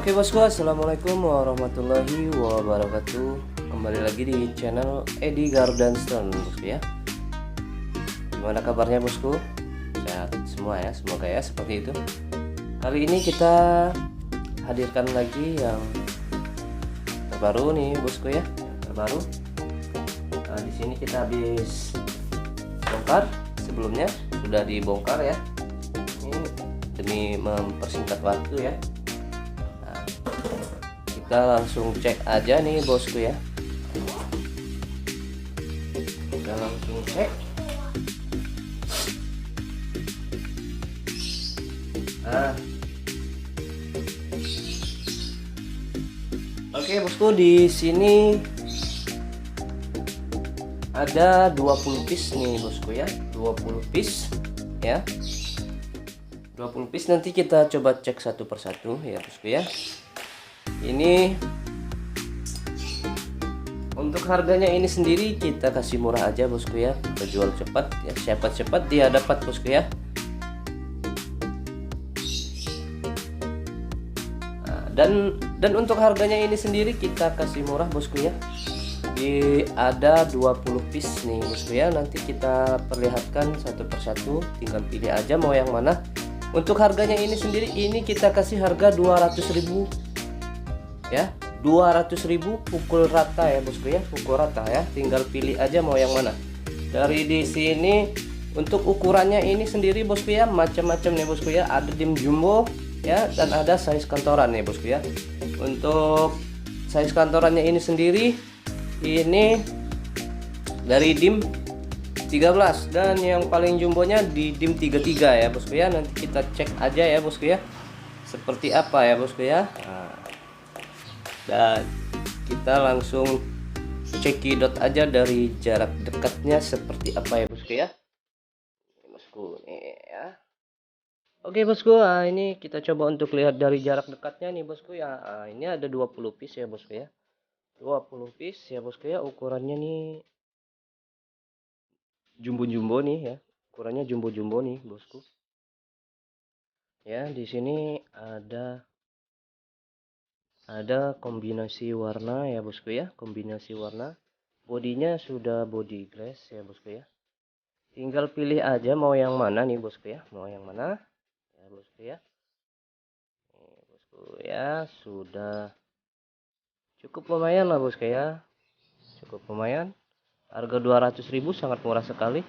Oke bosku, assalamualaikum warahmatullahi wabarakatuh. Kembali lagi di channel Edi Gardenstone bosku ya. Gimana kabarnya bosku? Sehat semua ya, semoga ya seperti itu. Kali ini kita hadirkan lagi yang terbaru nih bosku ya, yang terbaru. Nah, di sini kita habis bongkar, sebelumnya sudah dibongkar ya. Ini demi mempersingkat waktu ya. Kita langsung cek aja nih bosku ya. Kita langsung cek. Nah, oke bosku, di sini ada 20 piece nih bosku ya, 20 piece ya. 20 piece, nanti kita coba cek satu persatu ya bosku ya. Ini untuk harganya ini sendiri kita kasih murah aja bosku ya, kita jual cepat ya, siapa cepat dia dapat bosku ya. Nah, dan untuk harganya ini sendiri kita kasih murah bosku ya. Ada 20 piece nih bosku ya, nanti kita perlihatkan satu persatu, tinggal pilih aja mau yang mana. Untuk harganya ini sendiri ini kita kasih harga 200.000 ya, 200.000 pukul rata ya bosku ya, pukul rata ya, tinggal pilih aja mau yang mana. Dari di sini untuk ukurannya ini sendiri bosku ya, macam-macam nih bosku ya, ada dim jumbo ya, dan ada size kantoran nih bosku ya. Untuk size kantorannya ini sendiri ini dari dim 13, dan yang paling jumbonya di dim 33 ya bosku ya. Nanti kita cek aja ya bosku ya, seperti apa ya bosku ya. Nah, dan kita langsung cekidot aja dari jarak dekatnya seperti apa ya bosku ya. Bosku nih ya. Oke bosku, ini kita coba untuk lihat dari jarak dekatnya nih bosku ya. Ini ada 20 piece ya bosku ya, 20 piece ya bosku ya. Ukurannya nih jumbo-jumbo nih ya, ukurannya jumbo-jumbo nih bosku ya. Di sini ada kombinasi warna ya bosku ya, kombinasi warna. Bodinya sudah body glass ya bosku ya, tinggal pilih aja mau yang mana nih bosku ya, mau yang mana ya bosku ya. Nih, bosku ya, sudah cukup lumayan lah bosku ya, cukup lumayan. Harga 200.000 sangat murah sekali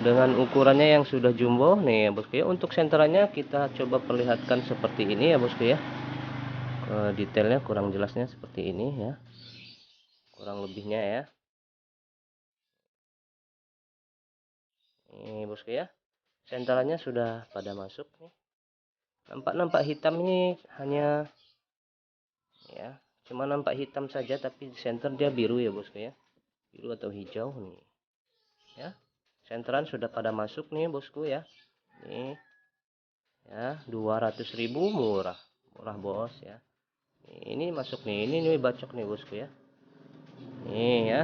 dengan ukurannya yang sudah jumbo nih ya bosku ya. Untuk senterannya kita coba perlihatkan seperti ini ya bosku ya. Detailnya kurang jelasnya seperti ini ya, kurang lebihnya ya. Ini bosku ya, senterannya sudah pada masuk nih. Nampak hitam ini hanya ya, cuma nampak hitam saja, tapi center dia biru ya bosku ya, biru atau hijau nih ya. Senteran sudah pada masuk nih bosku ya. Nih ya, 200.000 murah murah bos ya. Ini masuk nih, ini bacok nih bosku ya. Nih ya,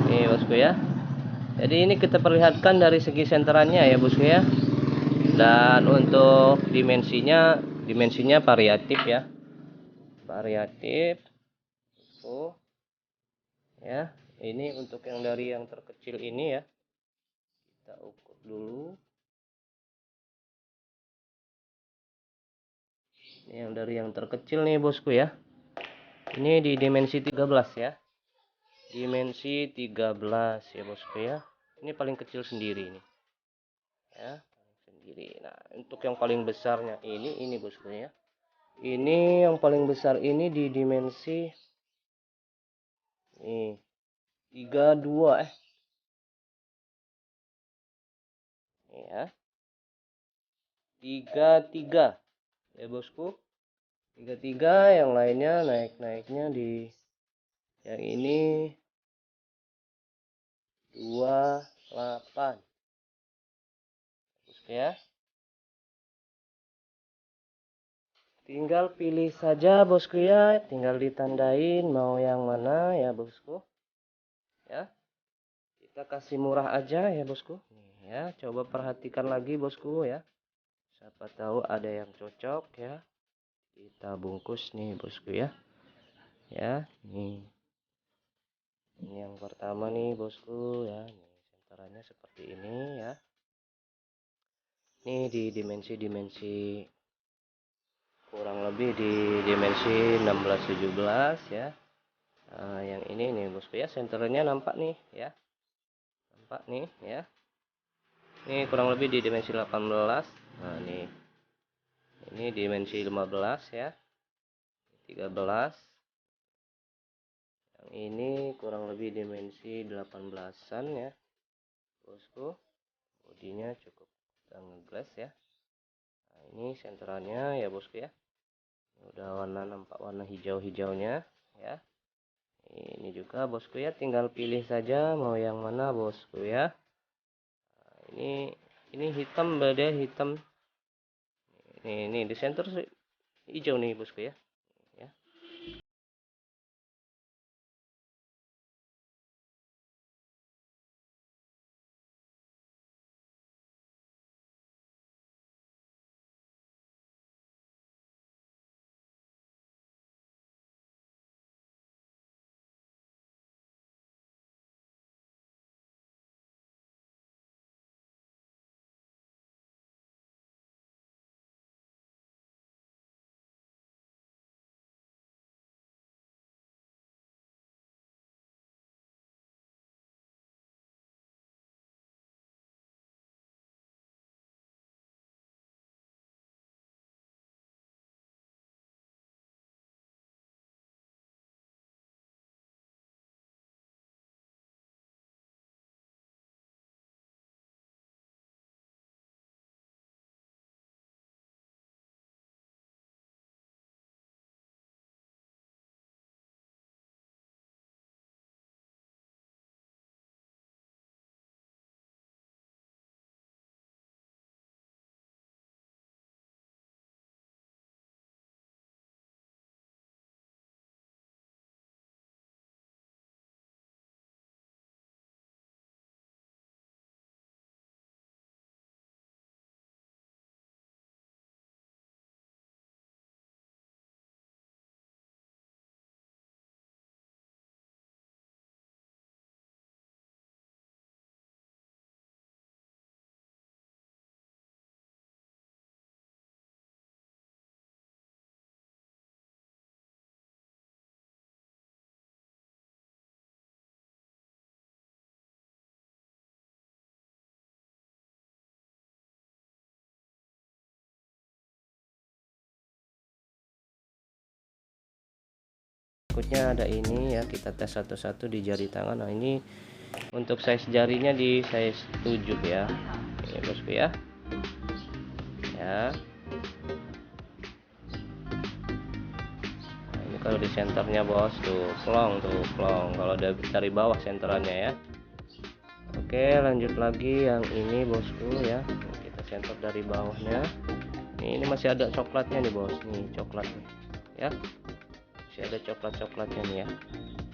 nih bosku ya. Jadi ini kita perlihatkan dari segi senterannya ya bosku ya. Dan untuk dimensinya variatif ya, variatif. Oh ya, ini untuk yang dari yang terkecil ini ya, kita ukur dulu. Ini yang dari yang terkecil nih bosku ya, ini di dimensi 13 ya, dimensi 13 ya bosku ya. Ini paling kecil sendiri ini ya, sendiri. Nah untuk yang paling besarnya ini bosku ya, ini yang paling besar ini di dimensi nih 32 ya, 33 ya bosku, 33. Yang lainnya naiknya di yang ini 28 bosku ya. Tinggal pilih saja bosku ya, tinggal ditandain mau yang mana ya bosku ya. Kita kasih murah aja ya bosku nih ya. Coba perhatikan lagi bosku ya, siapa tahu ada yang cocok ya. kita bungkus nih bosku ya. Ya, ini yang pertama nih bosku ya. Nih senterannya seperti ini ya. Ini di dimensi kurang lebih di dimensi 16-17 ya. Nah, yang ini nih bosku ya, senternya nampak nih ya. Nampak nih ya. Ini kurang lebih di dimensi 18. Nah, ini dimensi 15 ya. 13. Yang ini kurang lebih dimensi 18-an ya. Bosku, bodinya cukup ngeglass ya. Nah, ini senterannya ya bosku ya. Udah nampak warna hijau-hijaunya ya. Ini juga bosku ya, tinggal pilih saja mau yang mana bosku ya. Nah, ini hitam, beda hitam. Ini di center hijau nih bosku ya. Ya. Berikutnya ada ini ya, kita tes satu-satu di jari tangan. Nah, ini untuk size jarinya di size 7 ya. Ini bosku ya. Ya. Nah, ini kalau di senternya bos tuh plong kalau dari bawah senterannya ya. Oke, lanjut lagi yang ini bosku ya. Kita senter dari bawahnya. Ini masih ada coklatnya nih bos, nih coklat ya. Masih ada coklatnya nih ya.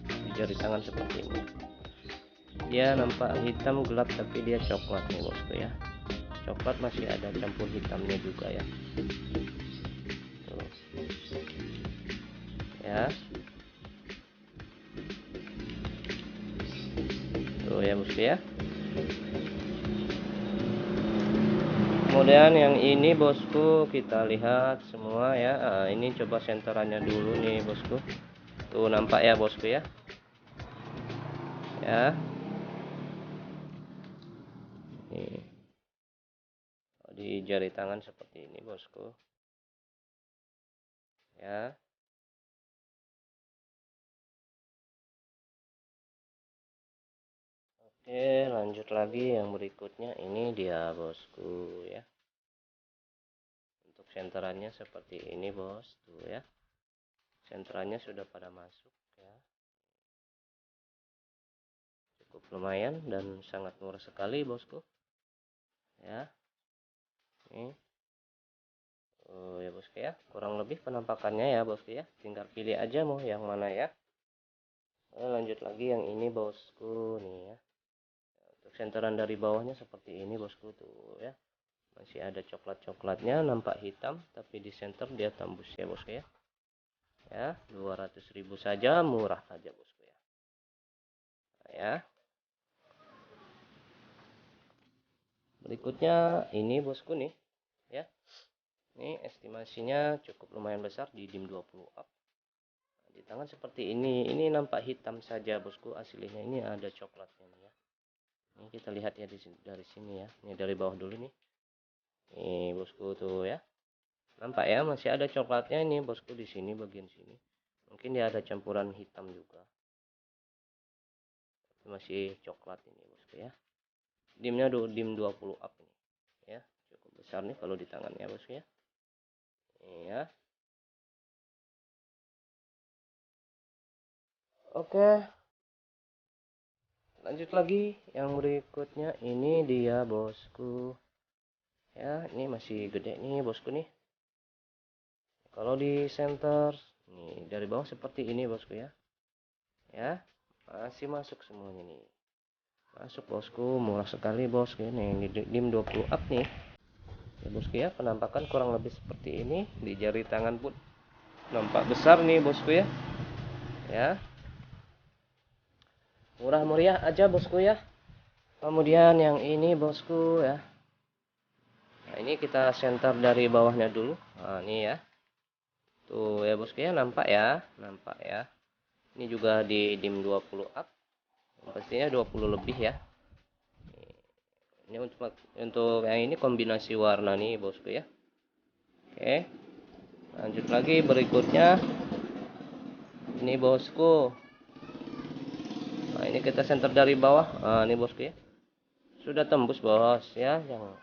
Di jari tangan seperti ini. Dia nampak hitam gelap tapi dia coklat nih bosku ya. Coklat masih ada campur hitamnya juga ya. Tuh. Ya. Tuh ya bosku ya. Kemudian yang ini bosku kita lihat semua ya. Nah, ini coba senterannya dulu nih bosku. Tuh nampak ya bosku ya. Ya. Nih. Di jari tangan seperti ini bosku. Ya. Oke, lanjut lagi yang berikutnya ini dia bosku ya. Untuk senterannya seperti ini bos, tuh ya. Senterannya sudah pada masuk ya. Cukup lumayan dan sangat murah sekali bosku. Ya. Ini. Oh ya bosku ya, kurang lebih penampakannya ya bosku ya. Tinggal pilih aja mau yang mana ya. Lanjut lagi yang ini bosku nih ya. Untuk senteran dari bawahnya seperti ini bosku tuh ya. Masih ada coklat-coklatnya, nampak hitam, tapi di center dia tembus ya bosku ya. Ya, 200.000 saja, murah aja bosku ya. Nah, ya. Berikutnya ini bosku nih, ya. Ini estimasinya cukup lumayan besar di DIM 20 up. Nah, di tangan seperti ini nampak hitam saja bosku, aslinya ini ada coklatnya nih ya. Ini kita lihat ya dari sini ya. Ini dari bawah dulu nih. Nih bosku tuh ya. Nampak ya, masih ada coklatnya ini bosku di sini bagian sini. Mungkin dia ada campuran hitam juga. Masih coklat ini bosku ya. Dimnya dim 20 up ini. Ya, cukup besar nih kalau di tangan ya bosku ya. Iya. Oke, lanjut lagi yang berikutnya ini dia bosku. Ya, ini masih gede nih bosku nih. Kalau di center nih dari bawah seperti ini bosku ya. Ya, masih masuk semuanya nih. Masuk bosku, murah sekali bosku ini dim 20 up nih. Ya bosku ya, penampakan kurang lebih seperti ini. Di jari tangan pun nampak besar nih bosku ya. Ya, murah meriah aja bosku ya. Kemudian yang ini bosku ya. Nah, ini kita center dari bawahnya dulu. Nah, ini ya. Tuh ya bosku ya, nampak ya. Nampak ya. Ini juga di dim 20 up. Pastinya 20 lebih ya. Ini untuk yang ini kombinasi warna nih bosku ya. Oke. Lanjut lagi berikutnya. Ini bosku. Nah, ini kita center dari bawah. Nah, ini bosku ya. Sudah tembus bos ya. Nah,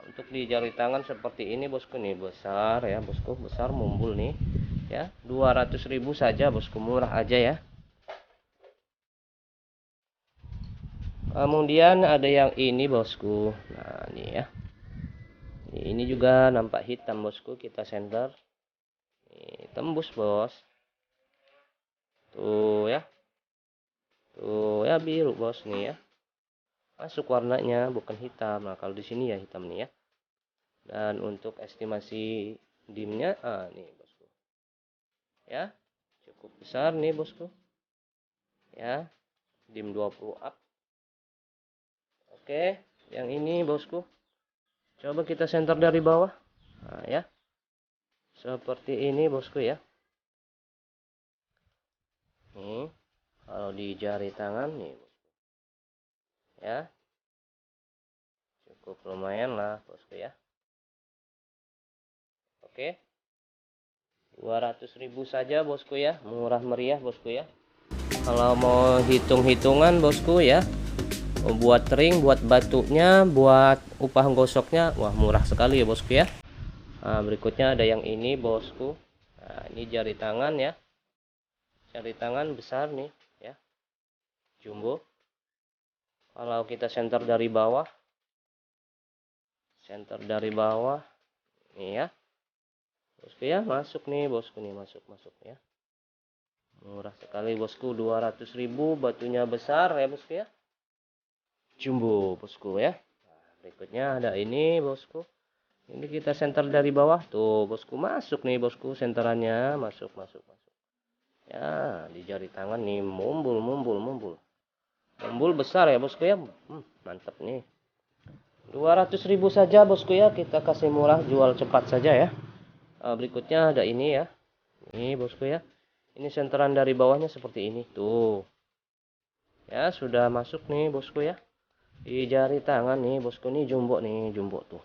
untuk di jari tangan seperti ini bosku nih, besar ya bosku, besar mumbul nih. Ya, 200.000 saja bosku, murah aja ya. Kemudian ada yang ini bosku. Nah, ini ya. Ini juga nampak hitam bosku, kita center. Ini tembus bos. Tuh ya. Tuh ya, biru bos nih ya. Masuk warnanya bukan hitam. Nah, kalau di sini ya hitam nih ya. Dan untuk estimasi dimnya nih bosku. Ya. Cukup besar nih bosku. Ya. Dim 20 up. Oke, yang ini bosku. Coba kita center dari bawah. Nah, ya. Seperti ini bosku ya. Nih, kalau di jari tangan nih. Ya. Cukup lumayan lah bosku ya. Oke. 200.000 saja bosku ya. Murah meriah bosku ya. Kalau mau hitung-hitungan bosku ya. Buat ring, buat batunya, buat upah gosoknya. Wah, murah sekali ya bosku ya. Nah, berikutnya ada yang ini bosku. Nah, ini jari tangan ya. Jari tangan besar nih ya. Jumbo. Kalau kita center dari bawah. Center dari bawah. Nih ya. Bosku ya, masuk nih bosku nih, masuk ya. Murah sekali bosku, 200.000, batunya besar ya bosku ya. Jumbo bosku ya. Nah, berikutnya ada ini bosku. Ini kita center dari bawah tuh bosku, masuk nih bosku, senterannya masuk. Ya, di jari tangan nih mumbul. Mumbul besar ya bosku ya. Mantap nih. 200.000 saja bosku ya, kita kasih murah, jual cepat saja ya. Berikutnya ada ini ya. Ini bosku ya. Ini senteran dari bawahnya seperti ini tuh. Ya, sudah masuk nih bosku ya. Di jari tangan nih bosku nih, jumbo tuh.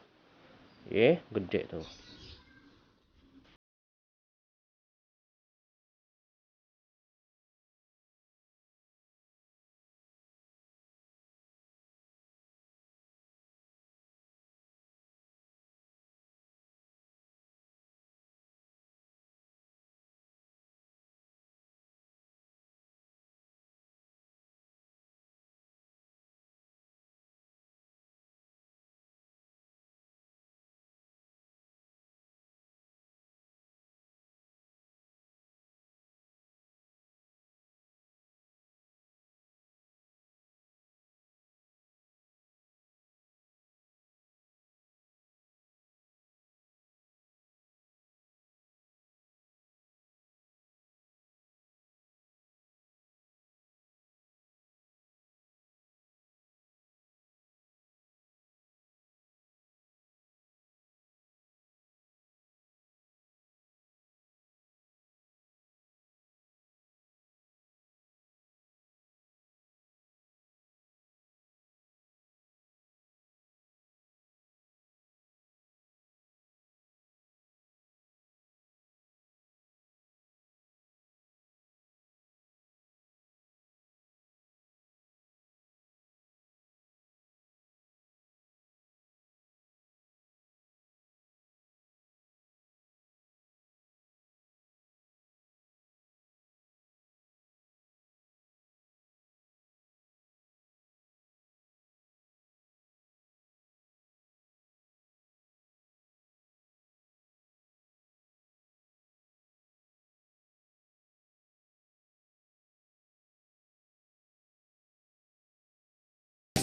Gede tuh.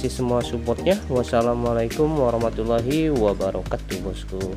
kasih semua supportnya. Wassalamualaikum warahmatullahi wabarakatuh bosku.